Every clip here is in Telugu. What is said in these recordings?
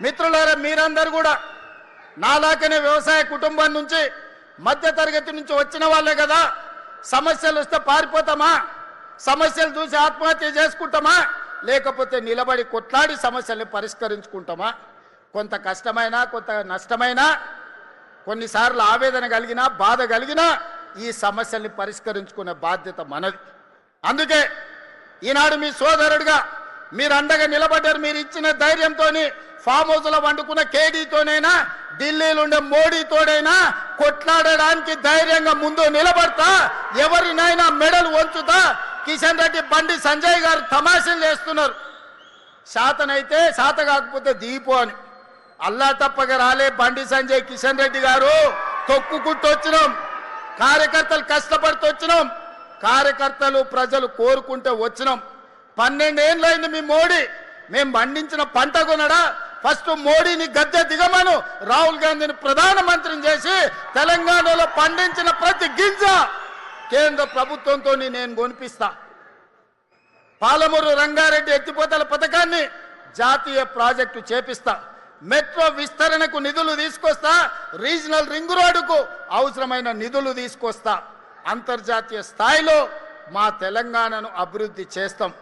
మిత్రులారా, మీరందరూ కూడా నాలాకనే వ్యవసాయ కుటుంబం నుంచి మధ్యతరగతి నుంచి వచ్చిన వాళ్ళే కదా. సమస్యలు వస్తే పారిపోతామా? సమస్యలు చూసి ఆత్మహత్య చేసుకుంటామా? లేకపోతే నిలబడి కొట్లాడి సమస్యల్ని పరిష్కరించుకుంటామా? కొంత కష్టమైనా కొంత నష్టమైనా కొన్నిసార్లు ఆవేదన కలిగినా బాధ కలిగినా ఈ సమస్యల్ని పరిష్కరించుకునే బాధ్యత మనది. అందుకే ఈనాడు మీ సోదరుడిగా మీరు అండగా నిలబడ్డారు. మీరు ఇచ్చిన ధైర్యంతో ఫామ్ హౌస్లో వండుకున్న కేడీతోనైనా ఢిల్లీలో ఉండే మోడీతోనైనా కొట్లాడడానికి ధైర్యంగా ముందు నిలబడతా, ఎవరినైనా మెడలు వంచుతా. కిషన్ రెడ్డి బండి సంజయ్ గారు తమాషలు చేస్తున్నారు. శాతనైతే శాత కాకపోతే దీపో అని. అల్లా తప్పగా రాలే బండి సంజయ్ కిషన్ రెడ్డి గారు. తొక్కుకుంటూ వచ్చినాం, కార్యకర్తలు కష్టపడుతూ వచ్చినాం, కార్యకర్తలు ప్రజలు కోరుకుంటే వచ్చినాం. 12 ఏళ్ళైంది మీ మోడీ. మేము పండించిన పంట కొనడా? ఫస్ట్ మోడీని గద్దె దిగమను, రాహుల్ గాంధీని ప్రధానమంత్రిని చేసి తెలంగాణలో పండించిన ప్రతి గింజ కేంద్ర ప్రభుత్వంతో నేను కొనిపిస్తా. పాలమూరు రంగారెడ్డి ఎత్తిపోతల పథకాన్ని జాతీయ ప్రాజెక్టు చేపిస్తా. మెట్రో విస్తరణకు నిధులు తీసుకొస్తా. రీజనల్ రింగ్ రోడ్డుకు అవసరమైన నిధులు తీసుకొస్తా. అంతర్జాతీయ స్థాయిలో మా తెలంగాణను అభివృద్ధి చేస్తాం.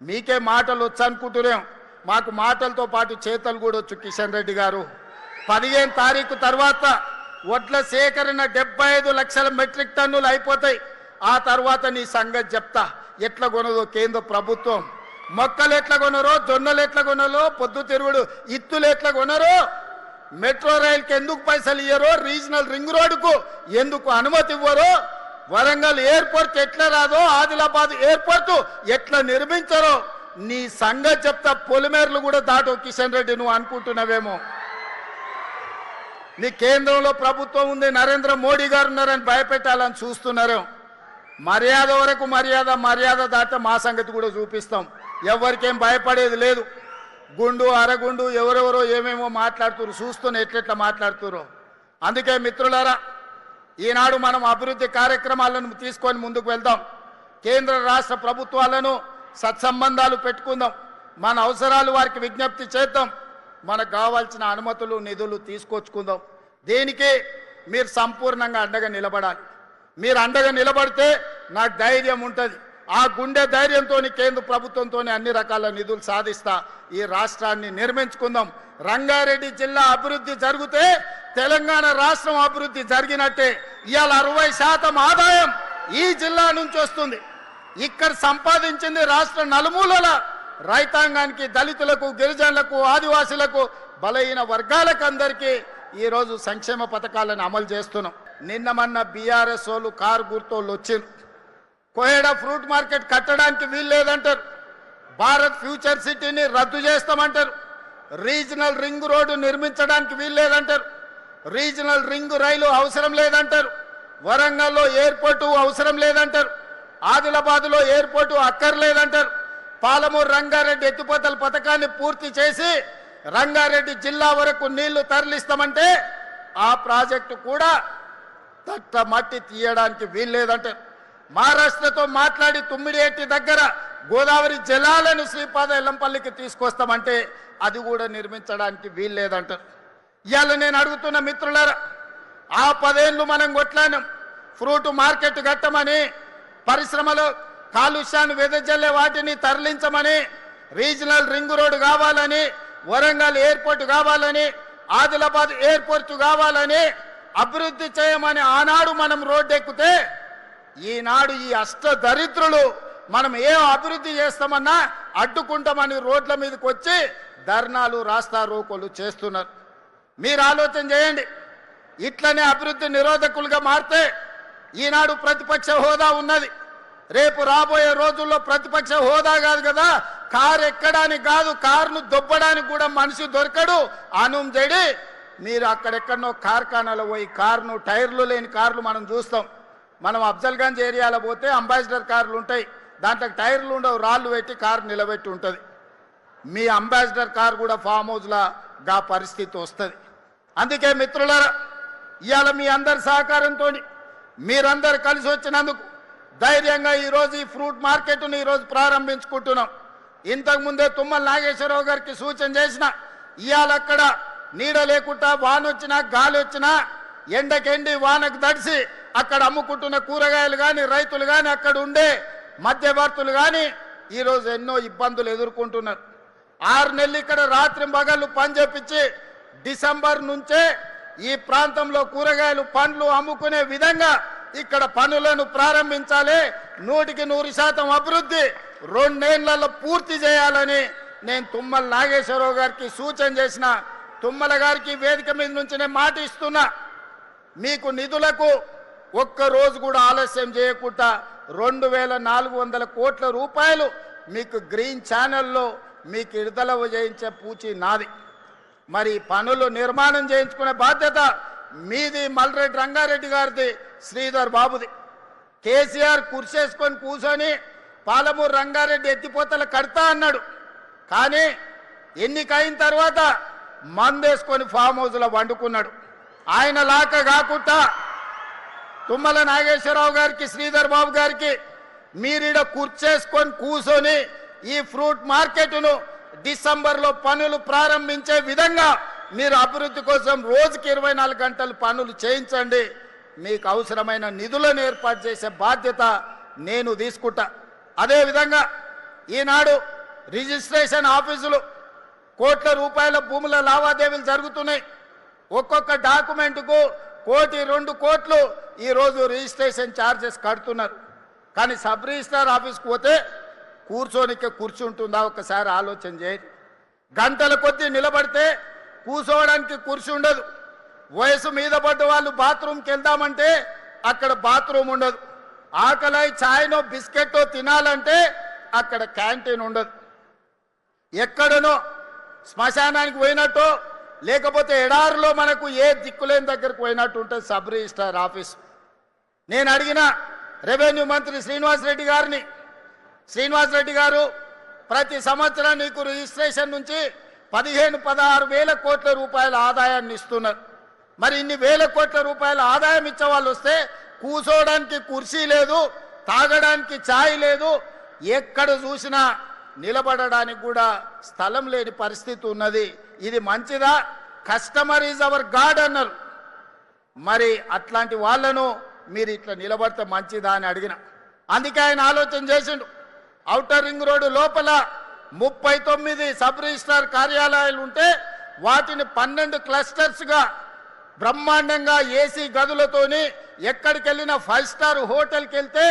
మీకే మాటలు వచ్చు అనుకుంటున్నాం, మాకు మాటలతో పాటు చేతలు కూడా వచ్చు. కిషన్ రెడ్డి గారు 15 తారీఖు తర్వాత వడ్ల సేకరణ 75 లక్షల మెట్రిక్ టన్నులు అయిపోతాయి. ఆ తర్వాత నీ సంగతి చెప్తా. ఎట్లా కొనదో కేంద్ర ప్రభుత్వం, మొక్కలు ఎట్లా కొనరో, జొన్నలు ఎట్లా కొనరో, పొద్దు తిరుగుడు ఇత్తులు ఎట్లా కొనరో, మెట్రో రైలుకి ఎందుకు పైసలు ఇయ్యరో, రీజనల్ రింగ్ రోడ్డుకు ఎందుకు అనుమతి ఇవ్వరో, వరంగల్ ఎయిర్పోర్ట్ ఎట్లా రాదో, ఆదిలాబాద్ ఎయిర్పోర్ట్ ఎట్లా నిర్మించరో నీ సంగతి చెప్తా. పొలిమేర్లు కూడా దాటో కిషన్ రెడ్డి నువ్వు అనుకుంటున్నావేమో. నీ కేంద్రంలో ప్రభుత్వం ఉంది, నరేంద్ర మోడీ గారు ఉన్నారని భయపెట్టాలని చూస్తున్నారు. మర్యాద వరకు మర్యాద, మర్యాద దాటితే మా సంగతి కూడా చూపిస్తాం. ఎవరికేం భయపడేది లేదు. గుండు అరగుండు ఎవరెవరో ఏమేమో మాట్లాడుతున్నారు, చూస్తున్న ఎట్లెట్లా మాట్లాడుతురో. అందుకే మిత్రులారా, ఈనాడు మనం అభివృద్ధి కార్యక్రమాలను తీసుకొని ముందుకు వెళ్దాం. కేంద్ర రాష్ట్ర ప్రభుత్వాలను సత్సంబంధాలు పెట్టుకుందాం. మన అవసరాలు వారికి విజ్ఞప్తి చేద్దాం. మనకు కావాల్సిన అనుమతులు నిధులు తీసుకొచ్చుకుందాం. దీనికి మీరు సంపూర్ణంగా అండగా నిలబడాలి. మీరు అండగా నిలబడితే నాకు ధైర్యం ఉంటుంది. ఆ గుండె ధైర్యంతో కేంద్ర ప్రభుత్వంతో అన్ని రకాల నిధులు సాధిస్తా. ఈ రాష్ట్రాన్ని నిర్మించుకుందాం. రంగారెడ్డి జిల్లా అభివృద్ధి జరిగితే తెలంగాణ రాష్ట్రం అభివృద్ధి జరిగినట్టే. ఇవాళ 60% ఆదాయం ఈ జిల్లా నుంచి వస్తుంది. ఇక్కడ సంపాదించింది రాష్ట్ర నలుమూలల రైతాంగానికి, దళితులకు, గిరిజనులకు, ఆదివాసులకు, బలహీన వర్గాలకు అందరికీ ఈరోజు సంక్షేమ పథకాలను అమలు చేస్తున్నాం. నిన్న మొన్న బీఆర్ఎస్ వాళ్ళు కారు గుర్తోళ్ళు వచ్చారు. కోహెడా ఫ్రూట్ మార్కెట్ కట్టడానికి వీలు లేదంటారు. భారత్ ఫ్యూచర్ సిటీని రద్దు చేస్తామంటారు. రీజనల్ రింగ్ రోడ్డు నిర్మించడానికి వీలు లేదంటారు. రీజనల్ రింగ్ రైలు అవసరం లేదంటారు. వరంగల్లో ఎయిర్పోర్టు అవసరం లేదంటారు. ఆదిలాబాద్లో ఎయిర్పోర్టు అక్కర్లేదంటారు. పాలమూరు రంగారెడ్డి ఎత్తిపోతల పథకాన్ని పూర్తి చేసి రంగారెడ్డి జిల్లా వరకు నీళ్లు తరలిస్తామంటే ఆ ప్రాజెక్టు కూడా తట్ట మట్టి తీయడానికి వీల్లేదంటారు. మహారాష్ట్రతో మాట్లాడి తుమ్మిడిఎట్టి దగ్గర గోదావరి జలాలను శ్రీపాద ఎల్లంపల్లికి తీసుకొస్తామంటే అది కూడా నిర్మించడానికి వీల్లేదంటారు. ఇవాళ నేను అడుగుతున్న మిత్రులారా, ఆ 10 ఏళ్ళు మనం కొట్లానం. ఫ్రూట్ మార్కెట్ కట్టమని, పరిశ్రమలో కాలుష్యాన్ని వెదజల్లే వాటిని తరలించమని, రీజనల్ రింగ్ రోడ్డు కావాలని, వరంగల్ ఎయిర్పోర్ట్ కావాలని, ఆదిలాబాద్ ఎయిర్పోర్ట్ కావాలని, అభివృద్ధి చేయమని ఆనాడు మనం రోడ్డు ఎక్కితే ఈనాడు ఈ అష్టదరిద్రులు మనం ఏం అభివృద్ధి చేస్తామన్నా అడ్డుకుంటామని రోడ్ల మీదకి వచ్చి ధర్నాలు, రాస్తా రోకోలు చేస్తున్నారు. మీరు ఆలోచన చేయండి. ఇట్లనే అభివృద్ధి నిరోధకులుగా మారితే ఈనాడు ప్రతిపక్ష హోదా ఉన్నది. రేపు రాబోయే రోజుల్లో ప్రతిపక్ష హోదా కాదు కదా, కారు ఎక్కడానికి కాదు, కారును దొబ్బడానికి కూడా మనిషి దొరకడు. అనుం చెడి మీరు అక్కడెక్కడనో కార్ఖానాలో పోయి కారును, టైర్లు లేని కార్లు మనం చూస్తాం. మనం అఫ్జల్గంజ్ ఏరియాలో పోతే అంబాసిడర్ కార్లు ఉంటాయి, దాంట్లో టైర్లు ఉండవు, రాళ్ళు పెట్టి కారు నిలబెట్టి ఉంటుంది. మీ అంబాసిడర్ కారు కూడా ఫామ్ హౌస్లాగా పరిస్థితి వస్తుంది. అందుకే మిత్రులారా, ఇవాళ మీ అందరి సహకారంతో మీరందరూ కలిసి వచ్చినందుకు ధైర్యంగా ఈరోజు ఈ ఫ్రూట్ మార్కెట్ను ఈరోజు ప్రారంభించుకుంటున్నాం. ఇంతకుముందే తుమ్మల నాగేశ్వరరావు గారికి సూచన చేసిన ఇవాళ అక్కడ నీడ లేకుండా వానొచ్చినా గాలి వచ్చినా ఎండకెండి వానకు తడిసి అక్కడ అమ్ముకుంటున్న కూరగాయలు కానీ రైతులు కానీ అక్కడ ఉండే మధ్యవర్తులు కానీ ఈరోజు ఎన్నో ఇబ్బందులు ఎదుర్కొంటున్నారు. 6 నెలలు ఇక్కడ రాత్రి పగళ్ళు పని చేపించి డిసెంబర్ నుంచే ఈ ప్రాంతంలో కూరగాయలు పండ్లు అమ్ముకునే విధంగా ఇక్కడ పనులను ప్రారంభించాలి. 100% అభివృద్ధి 2 ఏళ్లలో పూర్తి చేయాలని నేను తుమ్మల నాగేశ్వరరావు గారికి సూచన చేసిన. తుమ్మల గారికి వేదిక మీద నుంచి నేను మాట ఇస్తున్నా, మీకు నిధులకు ఒక్క రోజు కూడా ఆలస్యం చేయకుండా 2400 కోట్ల రూపాయలు మీకు గ్రీన్ ఛానల్లో మీకు విడుదల చేయించే పూచి నాది. మరి పనులు నిర్మాణం చేయించుకునే బాధ్యత మీది, మల్రెడ్డి రంగారెడ్డి గారిది, శ్రీధర్ బాబుది. కేసీఆర్ కుర్చేసుకొని కూర్చొని పాలమూరు రంగారెడ్డి ఎత్తిపోతల కడతా అన్నాడు. కానీ ఎన్నికైన తర్వాత మందేసుకొని ఫామ్ హౌస్లో వండుకున్నాడు. ఆయన లాక కాకుండా తుమ్మల నాగేశ్వరరావు గారికి, శ్రీధర్ బాబు గారికి మీరీడ కుర్చేసుకొని కూర్చొని ఈ ఫ్రూట్ మార్కెట్ను డిసెంబర్లో పనులు ప్రారంభించే విధంగా మీరు అభివృద్ధి కోసం రోజుకి 24 గంటలు పనులు చేయించండి. మీకు అవసరమైన నిధులను ఏర్పాటు చేసే బాధ్యత నేను తీసుకుంటా. అదేవిధంగా ఈనాడు రిజిస్ట్రేషన్ ఆఫీసులు కోట్ల రూపాయల భూముల లావాదేవీలు జరుగుతున్నాయి. ఒక్కొక్క డాక్యుమెంట్కు 1 కోటి 2 కోట్లు ఈరోజు రిజిస్ట్రేషన్ ఛార్జెస్ కడుతున్నారు. కానీ సబ్ రిజిస్ట్రార్ ఆఫీస్కి పోతే కూర్చోనికే కుర్చీ ఉంటుందా ఒకసారి ఆలోచన చేయండి. గంటల కొద్దీ నిలబడితే కూర్చోవడానికి కుర్చీ ఉండదు. వయసు మీద పడ్డ వాళ్ళు బాత్రూమ్కి వెళ్దామంటే అక్కడ బాత్రూమ్ ఉండదు. ఆకలి ఛాయ్నో బిస్కెట్టో తినాలంటే అక్కడ క్యాంటీన్ ఉండదు. ఎక్కడనో శ్మశానానికి పోయినట్టు లేకపోతే ఎడారిలో మనకు ఏ దిక్కులేని దగ్గరకు పోయినట్టు ఉంటుంది సబ్ రిజిస్ట్రార్ ఆఫీస్. నేను అడిగిన రెవెన్యూ మంత్రి శ్రీనివాసరెడ్డి గారిని, శ్రీనివాసరెడ్డి గారు ప్రతి సంవత్సరం నీకు రిజిస్ట్రేషన్ నుంచి 15-16 వేల కోట్ల రూపాయల ఆదాయాన్ని ఇస్తున్నారు. మరి ఇన్ని వేల కోట్ల రూపాయల ఆదాయం ఇచ్చే వాళ్ళు వస్తే కూర్చోవడానికి కుర్చీ లేదు, తాగడానికి ఛాయ్ లేదు, ఎక్కడ చూసినా నిలబడడానికి కూడా స్థలం లేని పరిస్థితి ఉన్నది. ఇది మంచిదా? కస్టమర్ ఈజ్ అవర్ గాడ్ అన్నారు. మరి అట్లాంటి వాళ్ళను మీరు ఇట్లా నిలబడితే మంచిదా అని అడిగిన. అందుకే ఆయన ఆలోచన చేసిండు. ఔటర్ రింగ్ రోడ్డు లోపల 39 సబ్ రిజిస్ట్రార్ కార్యాలయాలు ఉంటే వాటిని 12 క్లస్టర్స్గా బ్రహ్మాండంగా ఏసీ గదులతోని ఎక్కడికి వెళ్ళినా 5 స్టార్ హోటల్కి వెళ్తే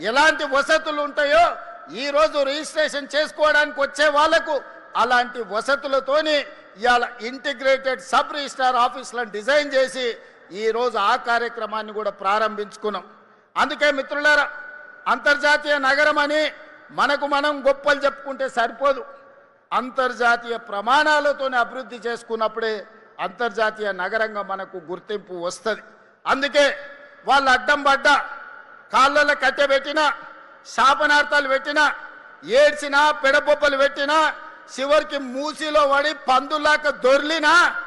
ఎలాంటి వసతులు ఉంటాయో ఈరోజు రిజిస్ట్రేషన్ చేసుకోవడానికి వచ్చే వాళ్లకు అలాంటి వసతులతోని ఇవాళ ఇంటిగ్రేటెడ్ సబ్ రిజిస్ట్రార్ ఆఫీసులను డిజైన్ చేసి ఈరోజు ఆ కార్యక్రమాన్ని కూడా ప్రారంభించుకున్నాం. అందుకే మిత్రులారా, అంతర్జాతీయ నగరం అని మనకు మనం గొప్పలు చెప్పుకుంటే సరిపోదు. అంతర్జాతీయ ప్రమాణాలతోనే అభివృద్ధి చేసుకున్నప్పుడే అంతర్జాతీయ నగరంగా మనకు గుర్తింపు వస్తుంది. అందుకే వాళ్ళు అడ్డం పడ్డా, కాళ్ళలో కట్టె పెట్టినా, శాపనార్థాలు పెట్టినా, ఏడ్చినా, పెడబొబ్బలు పెట్టినా, చివరికి మూసిలో పడి పందులాక దొర్లినా